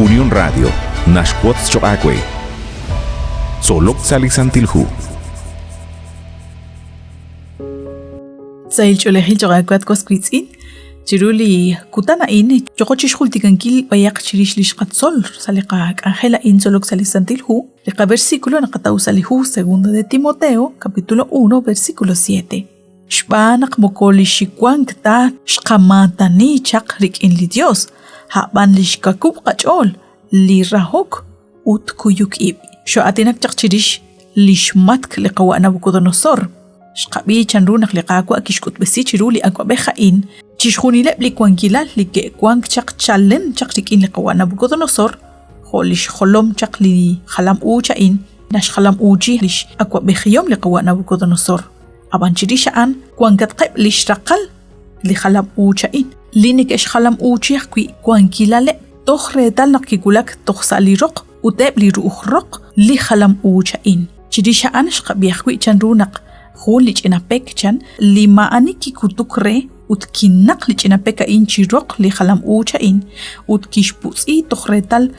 Unión Radio, Nashquots Choacue. Solok Salisantilhu. Sail Cholehil Choaquat Cosquitzin. Chiruli Kutana in, Chocochish Hulticankil, Bayak Chirish Lishkatsol, Salica, Angela in Solok Salisantilhu, Leca versículo Nakatau Salihu, segundo de Timoteo, capítulo 1, versículo 7. Shbanak Mokoli Shikwank ta Shkamatani Chakrik in Lidios, Haban Lishkakub Kachol, Li Rahok, Ut Kuyuk Ib. Sho Atinak Chakchirish, Lishmatk Lekawa Nabucodonosor. Shkabi Chanrunak Lekakwa Kishkut Besichiruli Aquabejain. Chishuni lep li kwankilal li ke kwank chak chalen chak rikin li kawa Nabucodonosor holish holom chak li khalam ucha in nash khalam uji lish akwa bekhiyom li kawa Nabucodonosor aban chirishaan kwankat qeb lish raqal li khalam ucha in linik esh khalam uchi kwi kwankilale tokhre dal nakikulak tokhsali roq uteb li ruukhroq li khalam ucha in chirishaan shqabi kwi chanrunak kholich inapek chan li maani ki kutukre utkinak li chinapeka in chirok li khalam ucha in utkishputsi tokhretal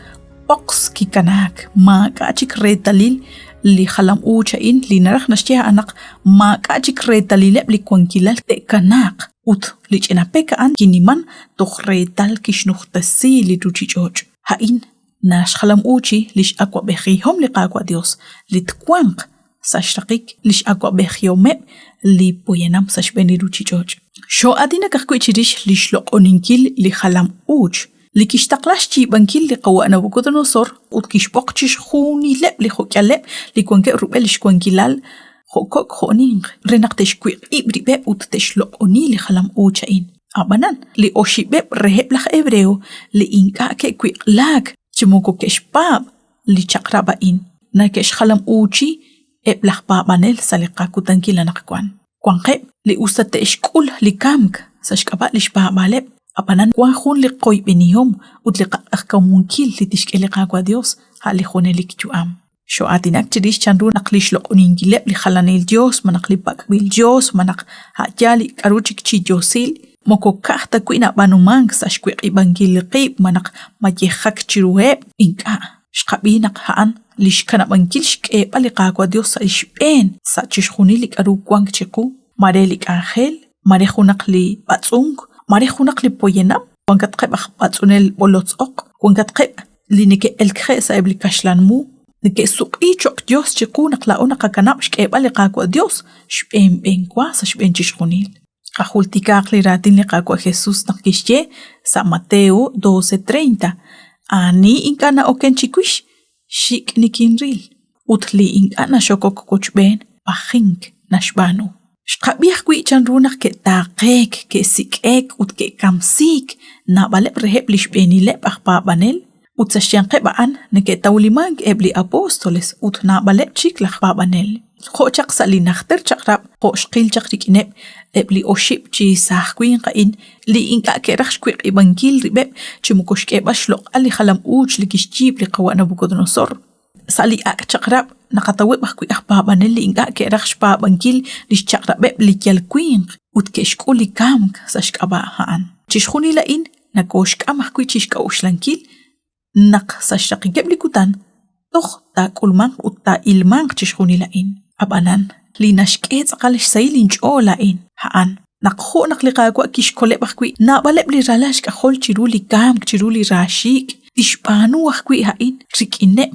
box ki kanak ma kachik retalil li khalam ucha in li narakh nashtiha anak ma kachik retalil li kwankilal te kanak ut li chinapeka an kiniman tokhretal kishnuhtasi li tuchichoj ha in nash khalam uchi lish akwa bekhihom li qakwa dios li tkwanq sashtakik lish akwa bekhiyome li poyenam sashbeni ruchichoj Sho adina kakwichirish li shlok oninkil li khalam uch li kishtaqlash chi bankil li qawa Nabucodonosor ut kishbokchish khuni lep li khokyalep li kwanke rubel shkwankilal khokok khoning renaqtesh kwi ibribe ut teshlok oni li khalam ucha in abanan li oshibeb reheb lakh hebreo li inka ke kwi lag chimoko keshpab li chakraba in na kesh khalam uchi eb lakh babanel saliqa kutankila naqkwan kwanqeb li usate ishkul li kamk sashkaba li shba baleb apanan kwa khun li qoy benihom ut li qaqkamunkil li tishkeli qaqwa dios hali khone li kituam sho atinak chirish chanru naqlish lo oningileb li khalanil dios manaqli bakbil dios manaq hajali karuchik chi diosil moko kahta kuina banumang sashkwi ibangil qib manaq majehak chirueb inka shqabinak haan lishkana bankil shkeba li qaqwa dios sa ishben sa chishkhuni li karu kwang chiku Marelik Angel, Marejunak li Batsung, Marejunak li Poyenam, Wangat Qeb Batsunel Bolotzok, Wangat Qeb li Nike El Khe Saibli Kashlanmu, Nike Suki Chok Dios Chikunak la Una Kakanam Shkeba li Qakwa Dios, Shben Benkwa sa Shben Chishkunil. Kajultikak li Ratin li Qakwa Jesus Nakishye, Sa Mateo 12:30. Ani inkana oken chikush, Shik Nikinril, Utli inkana Shokok Kochben, Pahink Nashbanu. Shqabiah kwi chanrunak ke taqek, ke sikek, ut ke kamsik, na baleb reheb lishbeni leb banel, ut sasyan qebaan, neke taulimag ebli apostoles, ut na baleb chik banel. Kho chak sali nakhter chakrab, kho shqil chakrik ineb, ebli oshib chi sahkwin qain, li inka ke rakshkwik ibangil ribeb, chi mukoshke bashlok ali khalam uch li kishjib li qawa Nabucodonosor. Sali ak chakrab, nakatawib akwi banel li inka ke rakshpa bangil li chakrabeb li kyalkwin, ut keshku li kamk sashkaba haan. Chishkhuni la in, nakoshkam akwi chishka ushlankil, nak sashakigeb li kutan, toch ta kulmang ut ta ilmang chishkhuni la in. Abanan, li nashket sakalish sailin cho la in, haan. Nakho naklikagwa kishkoleb akwi, nabaleb li ralash kahol chiruli kamk chiruli rashik, tishpanu akwi hain, rikineb,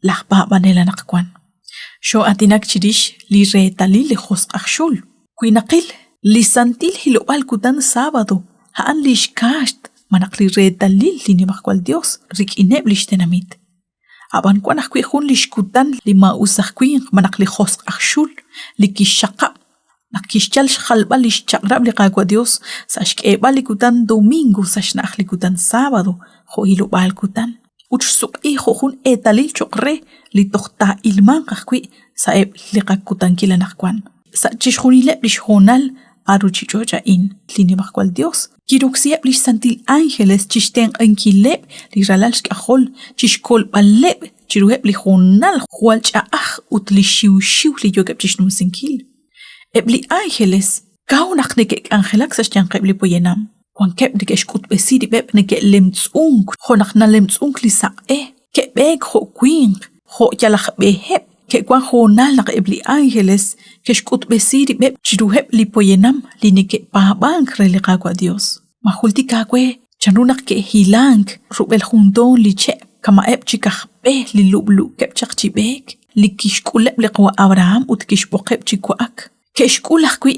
lakba banela nakwan. Sho atinak chirish li retali li khos akshul. Kuinakil li santil hilobal kutan sábado. Haan li shkasht manak li retali li nimakwal Dios rikineb li shtenamit. Aban kwanak kui hun li shkutan li mausak kui manak li khos akshul li kishakab. Nakishchal shkhalba li shchakrab li qagwa Dios sa shkeba li kutan domingo sa shnakh li kutan sábado. Ho hilobal kutan. Utsuk hun etalil chokre li tokhta ilman kakwi saeb li kakutan kila nakwan. Sa chishkhuni lep li shonal aru chichoja in li nimakwal Dios. Kiruksiep li santil ángeles chishten ankilep li ralal shkahol chishkol balep chiruhep li honal hual chaah ut li shiu li yogep chishnum sinkil. Eb li ángeles kaunak nekek angelak sa shtianqeb li poyenam. Kwan kep de keshkut besiri beb ne ke lemtsunk, ho nak na lemtsunk li saqe, ke beg ho queen, ho yalach beheb, ke kwan ho nal nak ebli ángeles, keshkut besiri beb chiruheb li poyenam, li ne ke pabank re li qagwa Dios. Mahulti kagwe, chanrunak ke hilang, rubel hundon li che, kama eb chikakbe li lublu kep chakchibek, li kishkuleb li qwa Abraham ut kishbokeb chikwaak. Keshkulak kwi,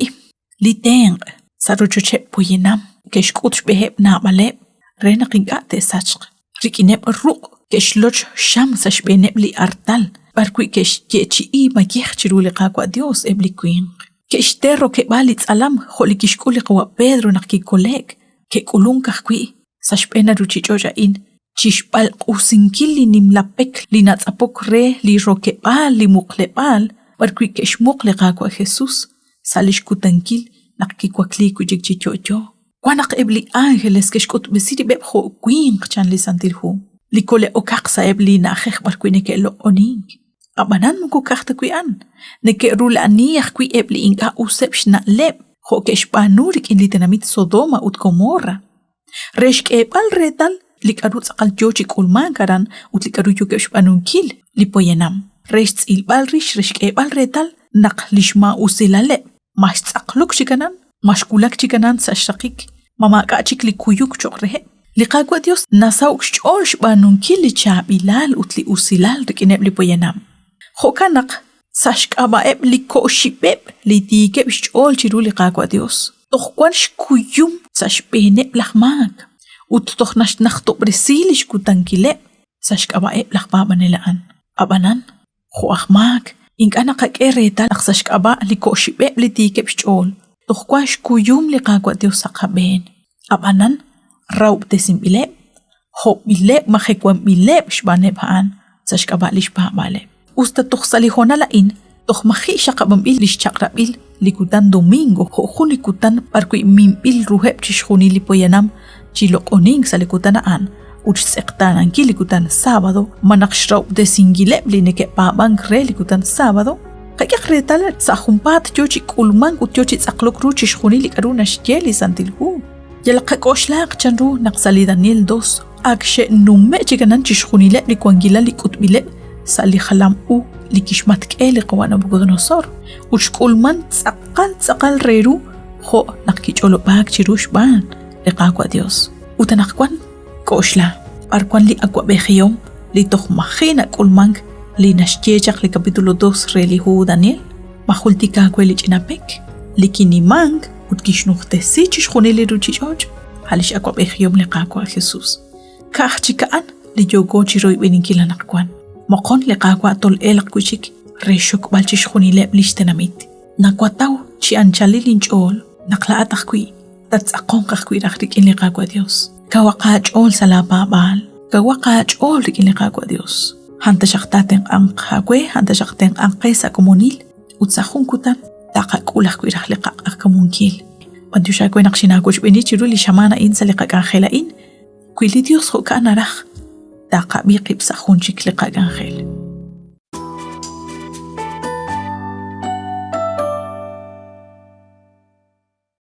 li teng, saruchoche poyenam, keshkut beheb na maleb, rena qingate sachq. Rikineb ruq, keshloch sham sashbeneb li artal, barkwi kesh yechi ma yechchiru li qagwa Dios ebli queen. Keshterro ke balit alam, holi kishkuli qwa Pedro nak kolek, ke kulunkak kwi, sashbena ruchichoja in, chishpal qusinkili nimlapek li natsapok re li rokebal li muqlebal, barkwi kesh muqle qagwa Jesus, salish kutankil nak kikwakli kujik chichocho. Kwanak ebli ángeles keshkut besiri beb ho queen chan li santilhu. Li kole okaksa ebli na khekh barkwi neke lo oning. Abanan muko kakta kwi an. Neke rula aniyah kwi ebli inga usep shna leb. Ho keshpanurik in li tenamit Sodoma ut Gomorra. Reshk ebal retal lik arut sakal jochik ulman karan ut lik arut keshpanunkil li poyenam. Resh ilbal rish reshk ebal retal nak lishma usilale. Mash tsakluk chikanan. Mashkulak chikanan sashakik. Mama kachik li kuyuk chokrehe. Li qagwa Dios nasauk shol shpanunkil li chabilal ut li usilal rikineb li poyenam. Ho kanak sashk aba eb li koshibeb li digeb shol chiru li qagwa Dios. Tohkwan shkuyum sashbeneb lahmak. Ut tohnash nakhtob resili shkutankileb sashk aba eb lahbabanilaan. Abanan, ho ahmak, inkana kakeretal sashk aba li koshibeb li digeb shol. Tohkwan shkuyum li qagwa Dios sakaben. Abanan, raub desim bileb, hop bileb mahekwan bileb shbaneb haan sashk aba li shbabaleb. Usta tohsalihona lain, toh mahi shakabam bil lish chakrabil likutan domingo ho likutan parkui mimbil ruheb chishkhuni li poyanam chilok oning sa likutanaan uch sektanan ki likutan sábado manakshraw de singileb li neke pabang re likutan sábado kaya kretal sa humpat chochi kulman ut chochi tsaklok ru chishkhuni li karuna shjeli santilhu yalqa koshlaq chanru naqsali Daniel 2 akshe numme chikanan chishkhuni le likwangila likutbile sali khalam u likishmat k'eli qawan Nabucodonosor ushkulman tsaqal reru ho nakkicholo bak chirush ban liqaqwa Dios utanaqkwan koshla arkwan li akwa bejiyom li tohmajina kulman li nashchechaq li capítulo 2 re li hu Daniel mahultika kweli chinapek likinimang utkishnuqtesi chishkhuni li ruchichoj halish akwa bejiyom liqaqwa Jesus kahchikaan li yogo chiroy beninkilanaqkwan Mokon le qagwa tol elak kuchik reshok balchish khuni leb lishtenamit. Nakwataw chi anchali linchol nakla atakwi tats akon kakwi rakrik in le qagwa Dios. Kawaqaj ol salaba bal. Kawaqaj ol rik in le qagwa Dios. Hanta shaktaten ang qagwe hanta shakten ang qesa komunil utsahun kutan taqak ulak kwi rakliqa akamunkil. Pantusha kwe naqshinakuch beni chiru li shamana in salika kankhela in. Kwili Dios ho kanarach. Taqa biqib sa khunchik liqa gangel.